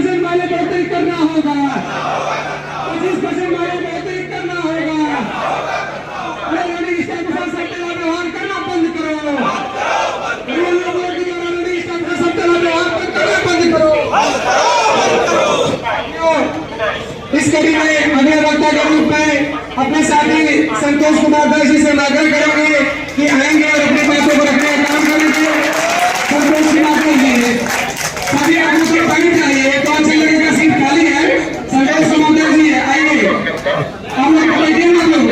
25% वाले बढ़ोतरी करना होगा, 25% वाले बढ़ोतरी करना होगा। रनिंग स्टाफ के साथ सट्टा व्यवहार करना बंद करो, रनिंग स्टाफ के साथ सट्टा व्यवहार करना बंद करो। इस कड़ी में अगले वक्ता के रूप में अपने साथी संतोष कुमार दास जी से आग्रह करेंगे कि आएंगे और अपनी बातों को रखने का काम करेंगे। संतोष कुमार दास जी सभी आदमी को पानी चाहिए, तो अच्छे लगेगा, सीट खाली है। संतोष कुमार दास जी आइए, हम लोग बैठिए ना, लोग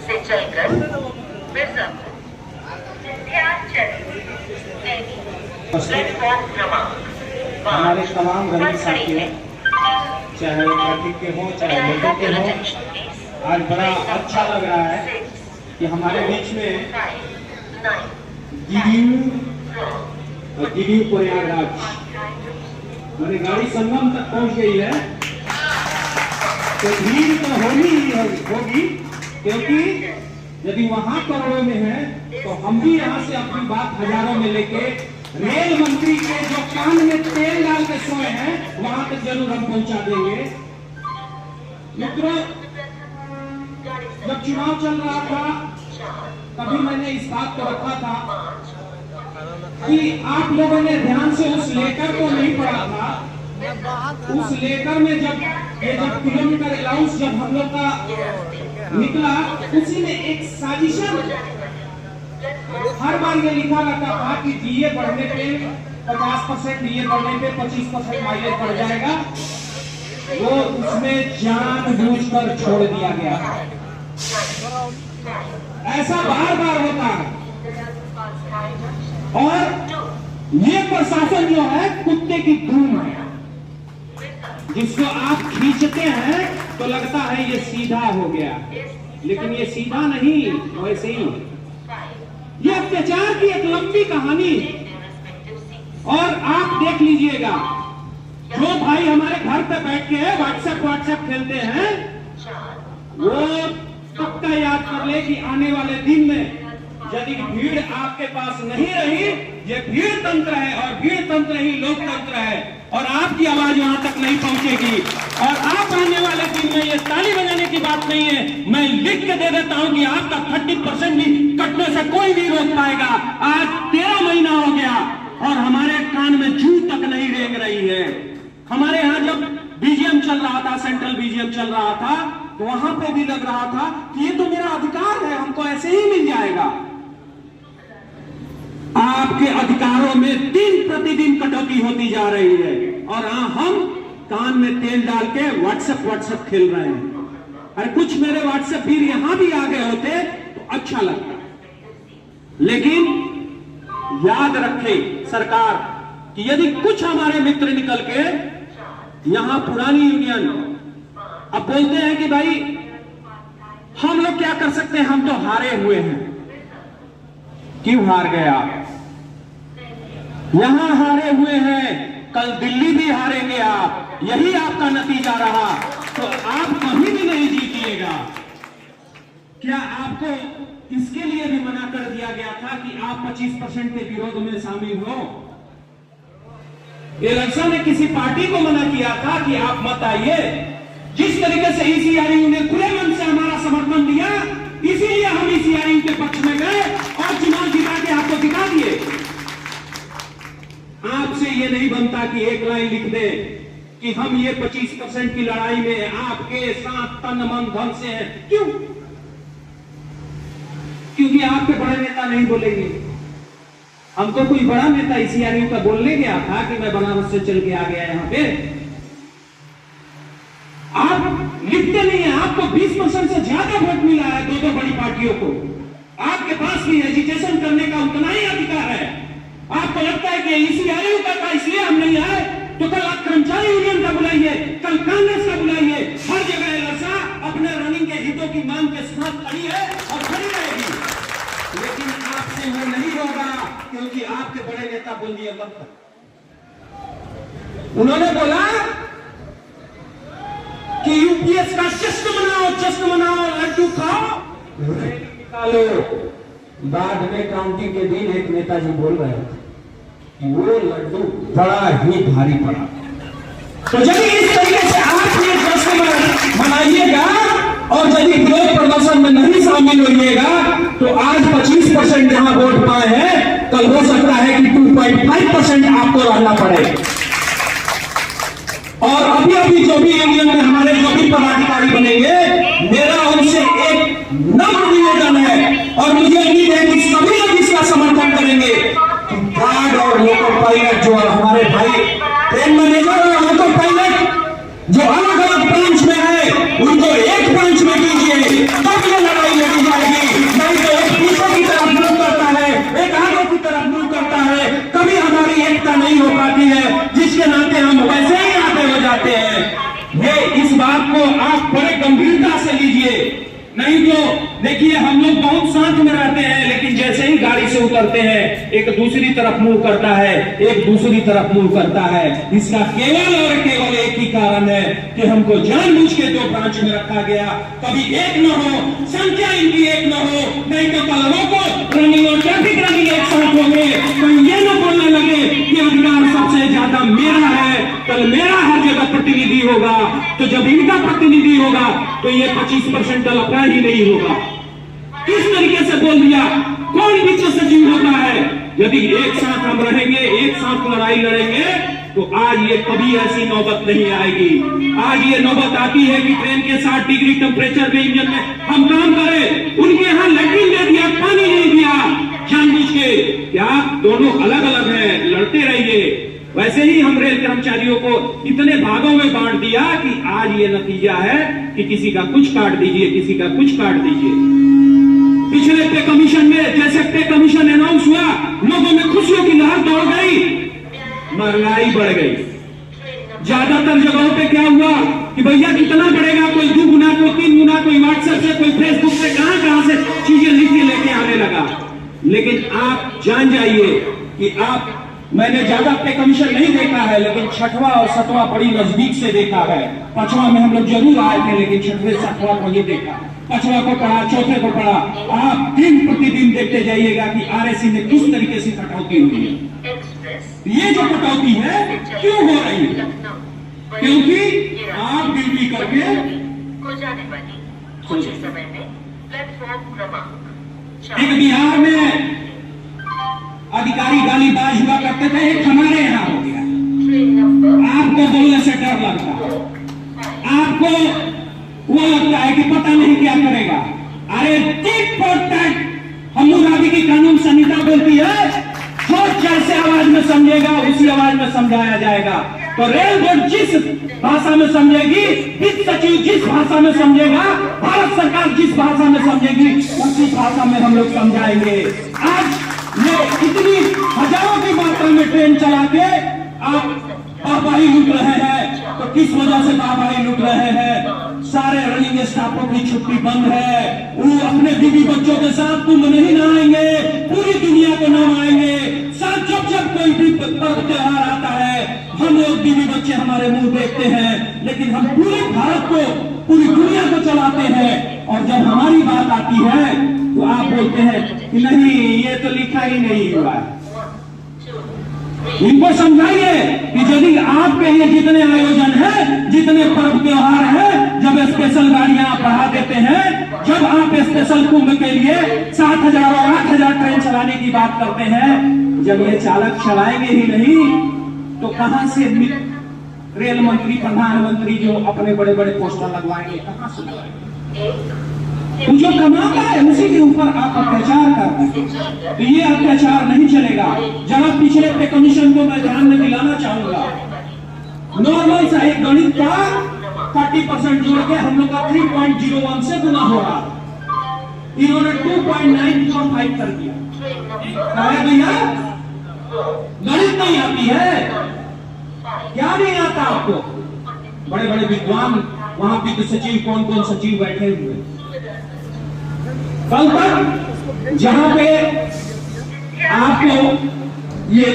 से चलकर प्लेटफॉर्म क्रमांक हमारे तमाम गरीब साथी चाहे ट्रैफिक के हों चाहे लोगों के हों, आज बड़ा अच्छा लग रहा है कि हमारे बीच में गिरियू प्रयागराज मेरी गाड़ी संगम तक पहुंच गई है। तो भीड़ तो होनी ही होगी, क्योंकि यदि वहां करोड़ों में है तो हम भी यहाँ से अपनी बात हजारों में लेके रेल मंत्री के जो कान में तेल डाल के सोए हैं वहां तक जरूर हम पहुंचा देंगे। मित्रों, जब चुनाव चल रहा था तभी मैंने इस बात को रखा था कि आप लोगों ने ध्यान से उस लेटर को नहीं पढ़ा था। उस लेटर में जब किलोमीटर अलाउंस जब हम लोग का निकला, उसी में एक साजिशा हर बार ये लिखा रहता था कि डीए बढ़ने पे 50%, डीए बढ़ने पे 25% माइलेज बढ़ जाएगा। वो उसमें जानबूझकर छोड़ दिया गया। ऐसा बार बार होता है। और ये प्रशासन जो है कुत्ते की धूम है, जिसको आप खींचते हैं तो लगता है ये सीधा हो गया, लेकिन ये सीधा नहीं, वैसे ही ये अत्याचार की एक लंबी कहानी। और आप देख लीजिएगा, जो भाई हमारे घर पे बैठ के व्हाट्सएप खेलते हैं, वो पक्का याद कर ले कि आने वाले दिन में यदि भीड़ आपके पास नहीं रही, ये भीड़ तंत्र है और भीड़ तंत्र ही लोकतंत्र है, और आपकी आवाज वहां तक नहीं पहुंचेगी। और आप आने वाले दिन में ये ताली बजाने की बात नहीं है, मैं लिख के दे देता हूं कि आपका 30% भी कटने से कोई नहीं रोक पाएगा। आज 13 महीना हो गया और हमारे कान में जू तक नहीं रेंग रही है। हमारे यहाँ जब बीजीएम चल रहा था, सेंट्रल बीजीएम चल रहा था, तो वहां पे भी लग रहा था कि ये तो मेरा अधिकार है, हमको ऐसे ही मिल जाएगा। आपके अधिकारों में दिन प्रतिदिन कटौती होती जा रही है, और हम कान में तेल डाल के व्हाट्सएप खेल रहे हैं। अरे कुछ मेरे व्हाट्सएप भी यहां भी आ गए होते तो अच्छा लगता। लेकिन याद रखे सरकार कि यदि कुछ हमारे मित्र निकल के यहां पुरानी यूनियन अब बोलते हैं कि भाई हम लोग क्या कर सकते हैं, हम तो हारे हुए हैं। क्यों हार गए आप? यहां हारे हुए हैं, कल दिल्ली भी हारेंगे आप, यही आपका नतीजा रहा, तो आप कहीं भी नहीं जीतिएगा। क्या आपको इसके लिए भी मना कर दिया गया था कि आप 25% के विरोध में शामिल हो? इलेक्शन ने किसी पार्टी को मना किया था कि आप मत आइए? जिस तरीके से ईसीआरयू ने खुले मन से हमारा समर्थन दिया, इसीलिए हम ईसीआरयू के पक्ष में गए और चुनाव जिता के आपको दिखा दिए। आपसे ये नहीं बनता कि एक लाइन लिख दे कि हम ये 25% की लड़ाई में आपके साथ तन मन धन से हैं। क्यों? क्योंकि आपके बड़े नेता नहीं बोलेंगे। हमको कोई बड़ा नेता ईसीआरयू का बोलने गया था कि मैं बनारस से चल के आ गया यहां पे, आप लिखते नहीं है। आपको 20% से ज्यादा वोट मिला है दो बड़ी पार्टियों को। आपके पास भी एजिटेशन करने का उतना ही अधिकार है। आपको लगता है कि ईसीआरयू का इसलिए हम नहीं आए, तो कल आप कर्मचारी यूनियन का बुलाइए, कल कांग्रेस का बुलाइए। हर जगह लसा अपने रनिंग के हितों की मांग के साथ खड़ी है और खड़ी रहेगी। लेकिन आपसे वो नहीं होगा, क्योंकि आपके बड़े नेता बोल दिए मत। उन्होंने बोला कि यूपीएस का जश्न मनाओ, लड्डू खाओ, निकालो। बाद में काउंटिंग के दिन एक नेताजी बोल रहे थे कि वो लड्डू बड़ा ही भारी पड़ा। तो जब इस तरीके से आप ये जश्न मनाइएगा और यदि विरोध प्रदर्शन में नहीं शामिल होइएगा तो आज 25% जहां वोट पाए हैं, कल हो सकता है कि 2.5% आपको रहना पड़े। और अभी अभी जो भी यूनियन में हमारे जो भी पदाधिकारी बनेंगे, मेरा उनसे एक नम्र निवेदन है और मुझे उम्मीद है कि सभी लोग इसका समर्थन करेंगे। गार्ड और लोको पायलट जो हमारे भाई ट्रेन मैनेजर और लोको पायलट जो अलग अलग ब्रांच में है, उनको एक ब्रांच में कीजिए, तब ये लड़ाई लड़ी जाएगी। नहीं तो एक पीछे की तरफ मूव करता है, एक आगे की तरफ मूव करता है, कभी हमारी एकता नहीं हो पाती है, जिसके नाते हम वैसे ही आगे हो जाते हैं। ये इस बात को आप बड़े गंभीरता से लीजिए, नहीं तो देखिए हम लोग बहुत शांत में रहते हैं, लेकिन जैसे ही गाड़ी से उतरते हैं एक दूसरी तरफ मूव करता है, एक दूसरी तरफ मूव करता है। इसका केवल और केवल एक ही कारण है कि हमको जानबूझ के दो ब्रांच में रखा गया। कभी एक न हो, संख्या इनकी एक न हो, नहीं तो कल को रनिंग और ट्रैफिक रनिंग एक साथ होंगे, कहीं ये न बोलने लगे कि अधिकार सबसे ज्यादा मेरा है, कल मेरा हर जगह प्रतिनिधि होगा। तो जब इनका प्रतिनिधि होगा तो ये 25% का लफड़ा ही नहीं होगा। किस तरीके से बोल दिया, कौन वित्त सचिव होता है? यदि एक साथ हम रहेंगे, एक साथ लड़ाई लड़ेंगे तो आज ये कभी ऐसी नौबत नहीं आएगी। आज ये नौबत आती है कि ट्रेन के 60 डिग्री टेम्परेचर में इंजन में हम काम करें, उनके यहाँ लैट्रिन दे दिया, पानी नहीं दिया जानबूझ के। क्या दोनों अलग अलग हैं? लड़ते रहिए। वैसे ही हम रेल कर्मचारियों को इतने भागों में बांट दिया कि आज ये नतीजा है कि किसी का कुछ काट दीजिए, किसी का कुछ काट दीजिए। पिछले पे कमीशन में जैसे पे कमीशन अनाउंस हुआ, लोगों में खुशियों की लहर दौड़ गई, महंगाई बढ़ गई। ज्यादातर जगहों पे क्या हुआ कि भैया कितना बढ़ेगा, कोई 2 गुना, कोई 3 गुना, कोई व्हाट्सएप से, कोई फेसबुक से, कहां से चीजें लिख के लेके आने लगा। लेकिन आप जान जाइए कि आप, मैंने ज्यादा पे कमीशन नहीं देखा है, लेकिन छठवां और सतवां बड़ी नजदीक से देखा है। पांचवा में हम लोग जरूर आए थे, लेकिन छठवें सातवां को ये देखा, पांचवा को पढ़ा, चौथे को पढ़ा। आप दिन प्रतिदिन देखते जाइएगा कि आरएसी में किस तरीके से कटौती हुई है। ये जो कटौती है क्यों हो रही है? क्योंकि आप ड्यूटी करके को जाने वाली कुछ समय में प्लेटफॉर्म क्रमांक एक बिहार में अधिकारी गालीबाज हुआ करते थे, एक हमारे यहाँ हो गया। आपको बोलने से डर लगता है, आपको वो लगता है कि पता नहीं क्या करेगा। अरे टिट फॉर टैट हम्मुराबी की कानून संहिता बोलती है, जो जैसे आवाज में समझेगा उसी आवाज में समझाया जाएगा। तो रेल बोर्ड जिस भाषा में समझेगी, वित्त सचिव जिस भाषा में समझेगा, भारत सरकार जिस भाषा में समझेगी, उसी भाषा में हम लोग समझाएंगे। आज ये इतनी हजारों की मात्रा में ट्रेन चला के आप पापाई लूट रहे हैं, तो किस वजह से पापाई लूट रहे हैं? सारे रनिंग स्टाफों की छुट्टी बंद है, वो अपने बीवी बच्चों के साथ कुंभ नहीं नहाएंगे, पूरी दुनिया को नहलाएंगे। साथ जब जब कोई भी पर्व त्योहार आता है, हम लोग बीवी बच्चे हमारे मुंह देखते हैं, लेकिन हम पूरे भारत को, पूरी दुनिया को चलाते हैं। और जब हमारी बात आती है तो आप बोलते हैं कि नहीं, ये तो लिखा ही नहीं हुआ है। इनको समझाइए कि यदि आपके लिए जितने आयोजन है, जितने पर्व त्योहार है, जब स्पेशल गाड़ियां आप बढ़ा देते हैं, जब आप स्पेशल कुंभ के लिए 7,000 और 8,000 ट्रेन चलाने की बात करते हैं, जब ये चालक चलाएंगे ही नहीं तो कहां से रेल मंत्री, प्रधानमंत्री जो अपने बड़े बड़े पोस्टर लगवाएंगे, कहां से लगवाएंगे? जो कमाता है उसी के ऊपर आप अत्याचार करते हैं, तो ये अत्याचार नहीं चलेगा। जरा पिछले पे कमीशन को मैं ध्यान में दिलाना चाहूंगा। नॉर्मल सा एक गणित का 30% जोड़ के हम लोग का 3.01 से गुना हो रहा, इन्होंने 2.945 कर दिया। भैया गणित नहीं आती है क्या? नहीं आता आपको? बड़े बड़े विद्वान वहां वित्त सचिव, कौन कौन सचिव बैठे हुए। कल तक जहां पे आपको ये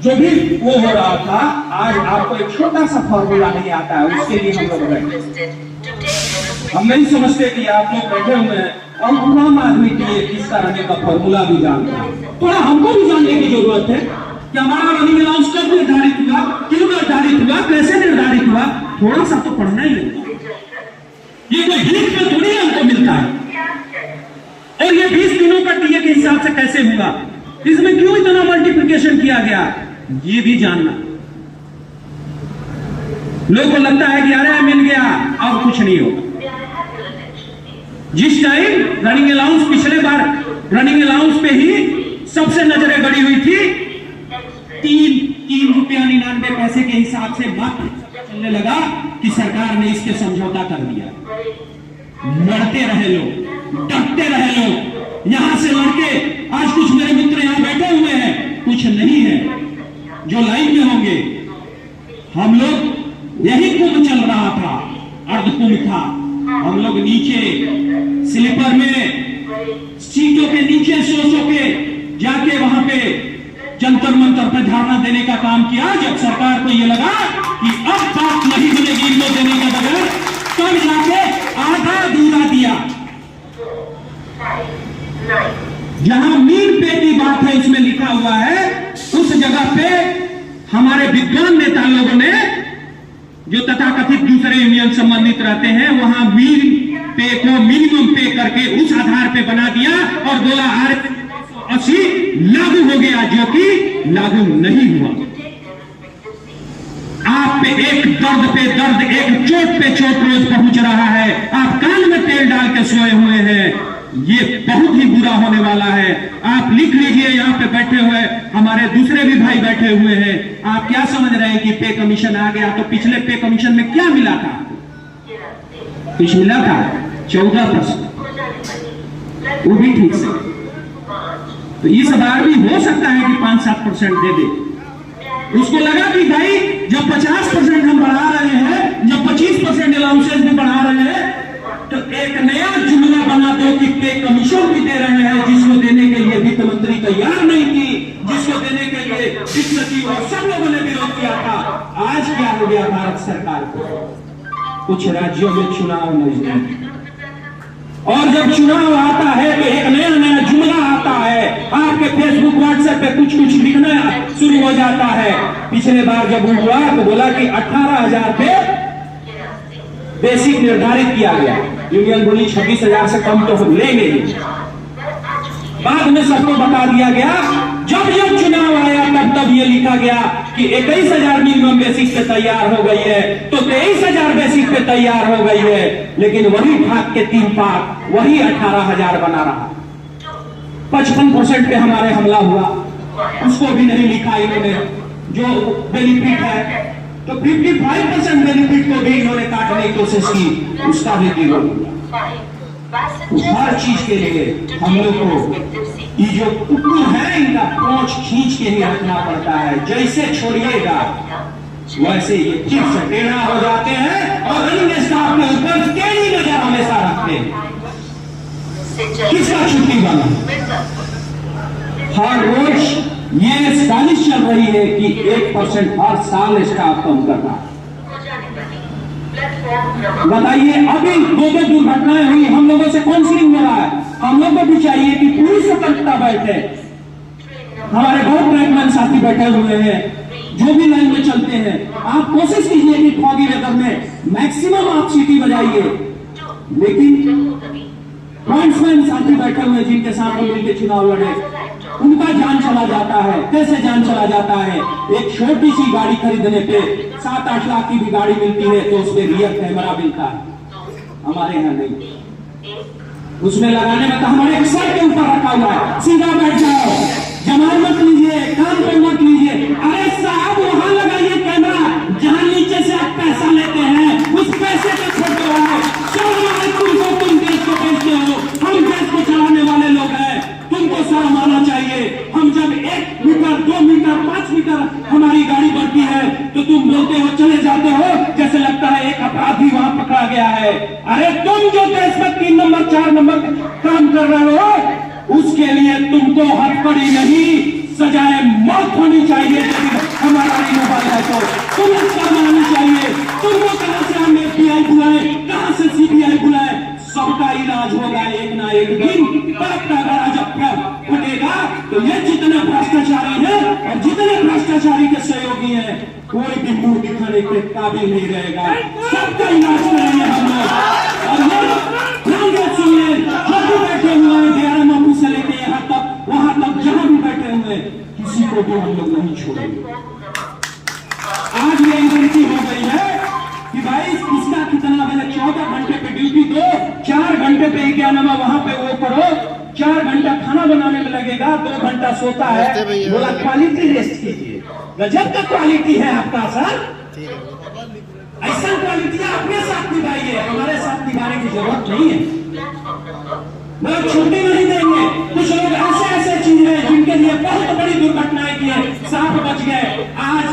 जो भी वो हो रहा था, आज आपको एक छोटा सा फॉर्मूला नहीं आता है, उसके लिए हम लोग बैठे। हम नहीं समझते कि आप लोग बैठे हुए हैं और आम आदमी के लिए किसका रहने का फॉर्मूला भी जानते हैं। थोड़ा हमको भी जानने की जरूरत है कि हमारा रनिंग अलाउंस कब निर्धारित हुआ, क्यों निर्धारित हुआ, कैसे निर्धारित हुआ, थोड़ा सा तो पढ़ना ही है। ये कोई 20 में थोड़ी हमको मिलता है। और ये 20 दिनों का टीए के हिसाब से कैसे हुआ, इसमें क्यों इतना मल्टीप्लिकेशन किया गया, ये भी जानना। लोगों को लगता है कि अरे मिल गया अब कुछ नहीं होगा। जिस टाइम रनिंग अलाउंस, पिछले बार रनिंग अलाउंस पे ही सबसे नजरें गड़ी हुई थी, 3 रुपया 99 पैसे के हिसाब से मात्र चलने लगा कि सरकार ने इसके समझौता कर दिया। लड़ते रहे लोग, डटते रहे लोग, यहां से लड़के आज कुछ मेरे मित्र यहां बैठे हुए हैं, कुछ नहीं है जो लाइन में होंगे। हम लोग यही कुंभ चल रहा था, अर्धकुंभ था। हम लोग नीचे स्लीपर में सीटों के नीचे सो के जाके वहां पे जंतर मंतर पे धरना देने का काम किया। जब सरकार को ये लगा कि अब बात नहीं बनेगी इनको देने के बगैर, तब जाके आधा अधूरा दिया। जहां मीन पे की बात है उसमें लिखा हुआ है, उस जगह पे हमारे विद्वान नेता लोगों ने जो तथाकथित दूसरे यूनियन संबंधित रहते हैं, वहां मीन पे को मिनिमम पे करके उस आधार पे बना दिया और बोला RS-80 लागू हो गया, जो कि लागू नहीं हुआ। आप पे एक दर्द पे दर्द, एक चोट पे चोट रोज पहुंच रहा है। आप कान में तेल डाल के सोए हुए हैं, ये बहुत ही बुरा होने वाला है। आप लिख लीजिए, यहाँ पे बैठे हुए हमारे दूसरे भी भाई बैठे हुए हैं। आप क्या समझ रहे हैं कि पे कमीशन आ गया, तो पिछले पे कमीशन में क्या मिला था? कुछ मिला था 14%, वो भी ठीक से। तो इस बार भी हो सकता है कि 5-7% दे दे। उसको लगा कि भाई जब 50% हम बढ़ा रहे हैं, जब 25% अलाउंसेस भी बढ़ा रहे हैं, तो एक नया जुमला बना दो कि पे कमीशन भी दे रहे हैं, जिसको देने के लिए वित्त मंत्री तैयार नहीं थी, जिसको देने के लिए वित्त सचिव और सब लोगों ने विरोध किया था। आज क्या हो गया भारत सरकार को? कुछ राज्यों में चुनाव नजदीक, और जब चुनाव आता है तो एक नया नया जुमला आता है, आपके फेसबुक व्हाट्सएप पे कुछ कुछ लिखना शुरू हो जाता है। पिछले बार जब हुआ तो बोला कि 18,000 पे बेसिक निर्धारित किया गया, यूनियन बोली 26,000 से कम तो हम लेंगे ही। बाद में सबको बता दिया गया, जब जब चुनाव आया तब ये लिखा गया कि 21,000 मिनिमम बेसिक पे तैयार हो गई है, तो 23,000 बेसिक पे तैयार हो गई है। लेकिन वही भाग के 3 पार्ट, वही 18,000 बना रहा। 55% पे हमारे हमला हुआ, उसको भी नहीं लिखा इन्होंने। जो बेनिफिट है तो 55% बेनिफिट को भी इन्होंने काटने की कोशिश की, उसका भी विरोध। हर चीज के लिए हम लोग को ये जो कुकुर है, इनका पोंछ खींच के ही रखना पड़ता है। जैसे छोड़िएगा वैसे ये ठीक से टेढ़ा हो जाते हैं और रनिंग स्टाफ के ऊपर टेढ़ी नजर हमेशा रखते हैं। किसका छुट्टी वाला? हर रोज ये साजिश चल रही है कि 1% हर साल स्टाफ कम करना। बताइए, अभी 2 दुर्घटनाएं हुई, हम लोगों से काउंसलिंग हो रहा है। हम लोगों को भी चाहिए कि पूरी सतर्कता बैठे। हमारे बहुत ट्रैकमैन साथी बैठे हुए हैं जो भी लाइन में चलते हैं। आप कोशिश कीजिए कि फॉगी वेदर में मैक्सिमम आप सीटी बजाइए, लेकिन पॉइंट्समैन साथी बैठे हुए जिनके साथ हम मिलकर चुनाव लड़े, उनका जान चला जाता है। कैसे जान चला जाता है? एक छोटी सी गाड़ी खरीदने पे 7-8 लाख की भी गाड़ी मिलती है तो उसमें रियर कैमरा मिलता है, हमारे यहाँ नहीं। उसमें लगाने में तो हमारे सर के ऊपर रखा हुआ है, सीधा बैठ जाओ, जमाल मत लीजिए, कान पे मत लीजिए। अरे साहब, वहां लगाइए कैमरा जहां नीचे से आप पैसा लेते हैं, उस पैसे का फोटो है। तुम देश को बेचते हो, हम देश को चलाने वाले लोग हैं, तुमको शर्म आना चाहिए। हम जब 1 मीटर 2 मीटर 5 मीटर हमारी गाड़ी बढ़ती है तो तुम बोलते हो, चले जाते हो, जैसे लगता है एक अपराधी वहां पकड़ा गया है। अरे तुम जो देश में 3 नंबर 4 नंबर काम कर रहे हो, उसके लिए तुमको हथकड़ी नहीं, सजाए मौत होनी चाहिए। हमारा मोबाइल है तो तुम्हें शर्म आनी चाहिए। तुमको कहां से हम FBI बुलाए, कहां से CBI बुलाए? सबका इलाज होगा एक ना एक दिन। बाप का गला जब फटेगा तो ये जितने भ्रष्टाचारी हैं और जितने भ्रष्टाचारी के सहयोगी हैं, कोई भी मुंह दिखाने के काबिल नहीं रहेगा। सबका इलाज करेंगे हम लोग। और ये ध्यान से सुनिए, जो भी बैठे हुए हैं DRM ऑफिस से लेके यहाँ तक, वहां तक जहां भी बैठे हुए हैं, किसी को भी हम लोग नहीं छोड़ेंगे। आज ये विनती हो गई है कि भाई इसका कितना मैंने 14 घंटे पे ड्यूटी दो, 4 घंटे पे क्या नाम है वहां पे वो करो, 4 घंटा खाना बनाने में लगेगा, 2 घंटा सोता है। बोला क्वालिटी रेस्ट कीजिए। गजब का क्वालिटी है आपका सर, ऐसा क्वालिटी अपने साथ निभाइए, हमारे साथ निभाने की जरूरत नहीं है। मतलब छुट्टी नहीं देंगे। कुछ लोग ऐसे ऐसे चीज है जिनके लिए बहुत बड़ी दुर्घटनाएं की है, सांप बच गए। आज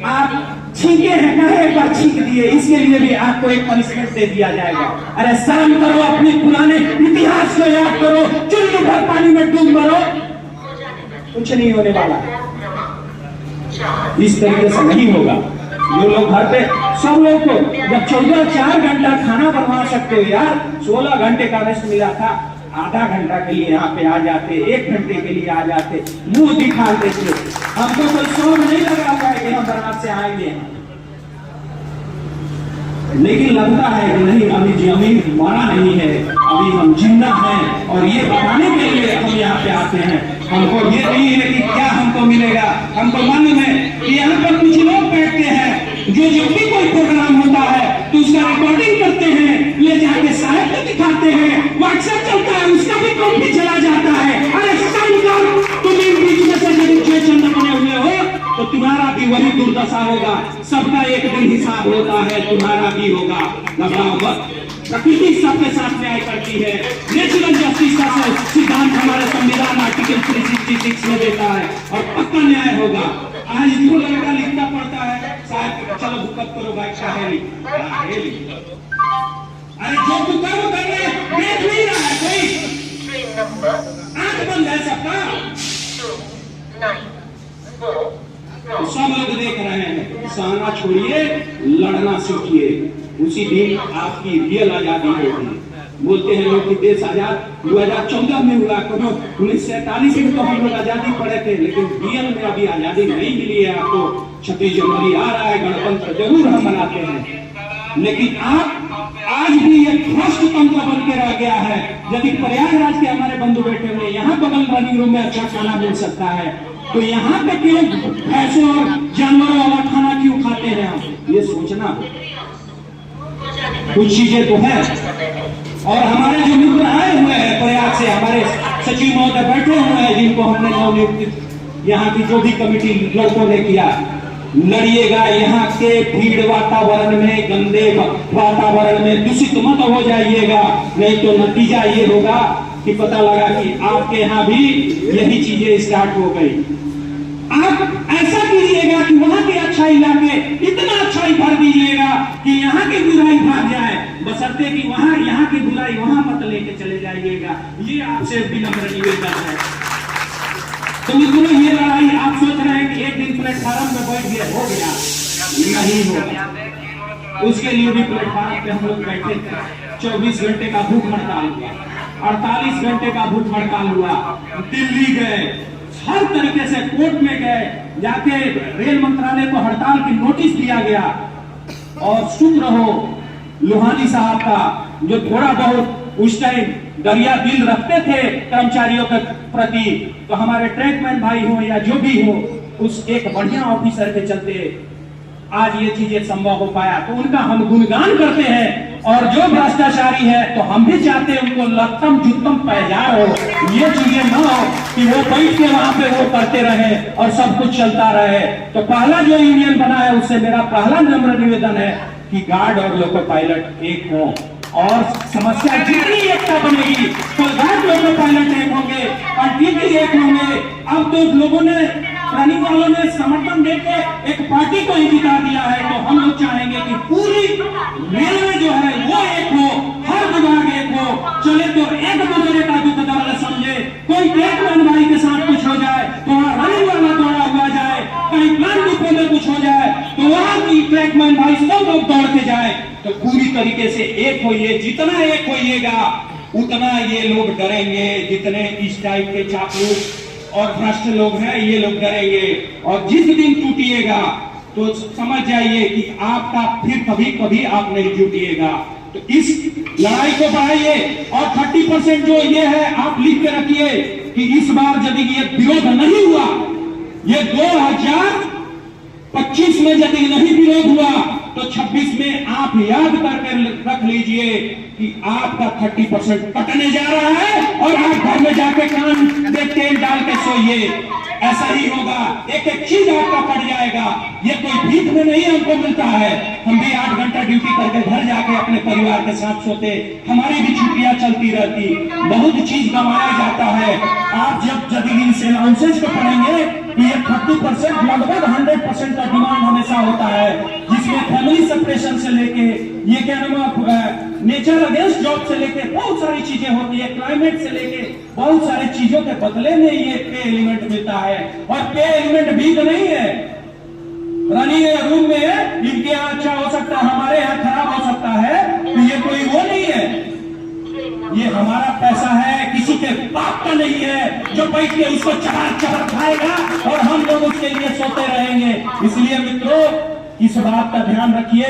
आप छींके हैं, कहे एक बार छींक दिए, इसके लिए भी आपको एक पनिशमेंट दे दिया जाएगा। अरे शर्म करो, अपने पुराने इतिहास को याद करो, चुल्लू भर पानी में डूब मरो, कुछ नहीं होने वाला। इस तरीके से नहीं होगा। जो लोग घर पे, सब लोग को जब 4 घंटा खाना बनवा सकते हो यार, 16 घंटे का रेस्ट मिला था, आधा घंटा के लिए यहाँ पे आ जाते, 1 घंटे के लिए आ जाते, मुंह दिखा देते। हमको कोई शौक नहीं लगा हुआ है कि हम बारात से आएंगे, लेकिन लगता है कि नहीं, अभी मरा नहीं है, अभी हम जिंदा हैं। और ये बताने के लिए हम यहाँ पे आते हैं। हमको ये नहीं है कि क्या हमको मिलेगा, हमको मालूम है कि यहाँ पर कुछ लोग बैठते हैं जो जब भी कोई प्रोग्राम होता है तो उसका रिकॉर्डिंग करते हैं, ले जाके साहब को दिखाते हैं, व्हाट्सएप चलता है, उसका भी कॉपी चला जाता है। अरे तुम इन बीच में से जब जय चंद्र बने हुए हो तो तुम्हारा भी वही दुर्दशा होगा। सबका एक दिन हिसाब होता है, तुम्हारा भी होगा। घबराओ मत, प्रकृति सबके साथ न्याय करती है। नेचुरल जस्टिस का सिद्धांत हमारे संविधान आर्टिकल 366 में देता है और पक्का न्याय होगा। आज जो लड़का लिखना पड़ता है, साहब चलो भूकंप करो भाई, शायरी। अरे जो तू करो कर रहे, देख नहीं रहा है कोई, आंख बंद है सबका, तो सब लोग देख रहे हैं। सहना छोड़िए, लड़ना सीखिए, उसी दिन आपकी रियल आजादी होगी। बोलते हैं लोग कि देश आजाद 2014 में हुआ, 1947 में तो हम लोग आजादी पड़े थे, लेकिन रियल में अभी आजादी नहीं मिली है आपको। 26 जनवरी आ रहा है, गणतंत्र जरूर हम मनाते हैं, लेकिन आप आज भी ये भ्रष्ट तंत्र बन के रह गया है। यदि प्रयागराज के हमारे बंधु बैठे हुए, यहाँ बगल रनिंग रूम में अच्छा खाना मिल सकता है, तो यहाँ पे क्यों भैंसों और जानवरों वाला खाना क्यों खाते हैं हम? ये सोचना, कुछ चीजें तो है। और हमारे जो मित्र आए हुए हैं प्रयाग से, हमारे सचिव महोदय बैठे हुए हैं, जिनको हमने नवनियुक्त यहाँ की जो भी कमेटी लड़कों ने किया, लड़िएगा यहाँ के भीड़ वातावरण में, गंदे वातावरण में दूषित मत हो जाइएगा, नहीं तो नतीजा ये होगा कि पता लगा कि आपके यहाँ भी यही चीजें स्टार्ट हो गई। आप ऐसा कीजिएगा कि वहां के अच्छा इलाके इतना अच्छाई भर दीजिएगा कि यहाँ की बुराई भाग जाए, बशर्ते कि वहां यहाँ की बुराई वहां मत लेके चले जाइएगा। ये आपसे विनम्र निवेदन है। तो मित्रों, ये लड़ाई आप सोच रहे हैं कि एक दिन प्लेटफार्म में बैठ गए हो गया, नहीं होगा। उसके लिए भी प्लेटफार्म पे हम लोग बैठे थे। 24 घंटे का भूख हड़ताल हुआ, 48 घंटे का भूख हड़ताल हुआ, दिल्ली गए, हर तरीके से कोर्ट में गए, जाके रेल मंत्रालय को हड़ताल की नोटिस दिया गया। और शुक्र हो लोहानी साहब का, जो थोड़ा बहुत उस टाइम दरिया दिल रखते थे कर्मचारियों के प्रति, तो हमारे ट्रैकमैन भाई हो या जो भी हो, उस एक बढ़िया ऑफिसर के चलते आज ये चीजें संभव हो पाया। तो उनका हम गुणगान करते हैं। और जो भ्रष्टाचारी है तो हम भी चाहते हैं उनको लत्तम जुत्तम पैजार हो, ये चीजें न हो कि वो बैठ के वहां पे वो करते रहे और सब कुछ चलता रहे। तो पहला जो यूनियन बना है, उससे मेरा पहला नम्र निवेदन है कि गार्ड और लोको पायलट एक हो, और समस्या जितनी एकता बनेगी तो गार्ड लोको पायलट एक होंगे और टीटी एक होंगे। अब तो लोगों ने, रनिंग वालों ने समर्थन देके एक पार्टी को ही जिता दिया है, तो हम लोग चाहेंगे कि पूरी रेलवे जो है वो एक हो, हर विभाग एक हो, चले तो एक दूसरे का दुख दर्द समझे। कोई ट्रैकमैन भाई के साथ कुछ हो जाए तो रनिंग वाला दौड़ा हुआ जाए, कहीं प्लान डिपो में कुछ हो जाए तो वहां की ट्रैकमैन भाई सब लोग दौड़ते जाए। तो पूरी तरीके से एक होइए, जितना एक होइएगा उतना ये लोग डरेंगे। जितने इस टाइप के चापलूस और भ्रष्ट लोग हैं ये लोग डरेंगे। और जिस दिन टूटिएगा तो समझ जाइए कि आपका फिर कभी कभी आप नहीं जुटिएगा। तो इस लड़ाई को बढ़ाइए। और 30% जो ये है आप लिख के रखिए कि इस बार यदि ये विरोध नहीं हुआ, ये 2025 में यदि नहीं विरोध हुआ तो 26 में आप याद करके रख लीजिए कि आपका 30% कटने जा रहा है। और आप घर में जाके कान में तेल डाल के सोइए, ऐसा ही होगा। एक एक चीज आपका कट जाएगा। ये कोई भीख में नहीं हमको मिलता है। हम भी 8 घंटा ड्यूटी करके घर जाके अपने परिवार के साथ सोते, हमारी भी छुट्टियां चलती रहती, बहुत चीज गंवाया जाता है। आप जब यदि इन अलाउंसेस को पढ़ेंगे कि ये 30% लगभग 100% का डिमांड हमेशा होता है, जिसमें फैमिली सेपरेशन से लेके ये क्या नाम नेचर अगेंस्ट जॉब से लेके बहुत सारी चीजें होती है, क्लाइमेट से लेके बहुत सारी चीजों के बदले में ये पे एलिमेंट मिलता है। और पे एलिमेंट भीख नहीं है। रनिंग रूम में इनके यहाँ अच्छा हो सकता है, हमारे यहाँ खराब हो सकता है, तो ये कोई वो नहीं है। ये हमारा पैसा है, किसी के बाप का नहीं है जो बैठ के उसको चढ़ा चढ़ा खाएगा और हम लोग उसके लिए सोते रहेंगे। इसलिए मित्रों इस बात का ध्यान रखिए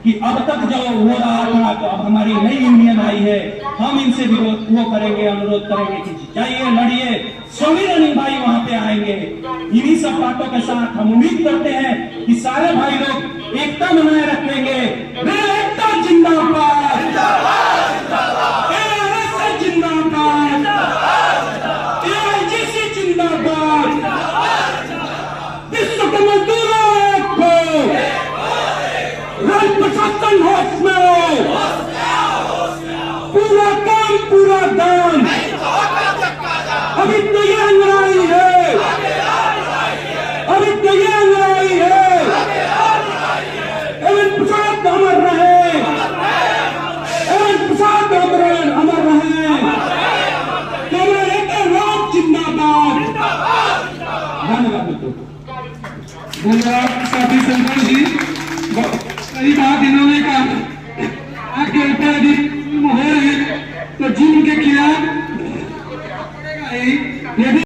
कि अब तक जो हो रहा था, तो अब हमारी नई यूनियन आई है, हम इनसे विरोध वो करेंगे, अनुरोध करेंगे कि जाइए लड़िए। सभी रनिंग भाई वहां पे आएंगे। इन्हीं सब बातों के साथ हम उम्मीद करते हैं कि सारे भाई लोग एकता बनाए रखेंगे। एकता जिंदाबाद, जिंदाबाद, एआईजीसी जिंदाबाद, विश्व के मजदूरों को रेल प्रशासन होश में हो, पूरा काम पूरा दाम। अभी तो ये लड़ाई है, अभी तो ये लड़ाई है। एवं प्रसाद अमर रहे, एवं प्रसाद अमर रहे। जिंदाबाद। धन्यवाद।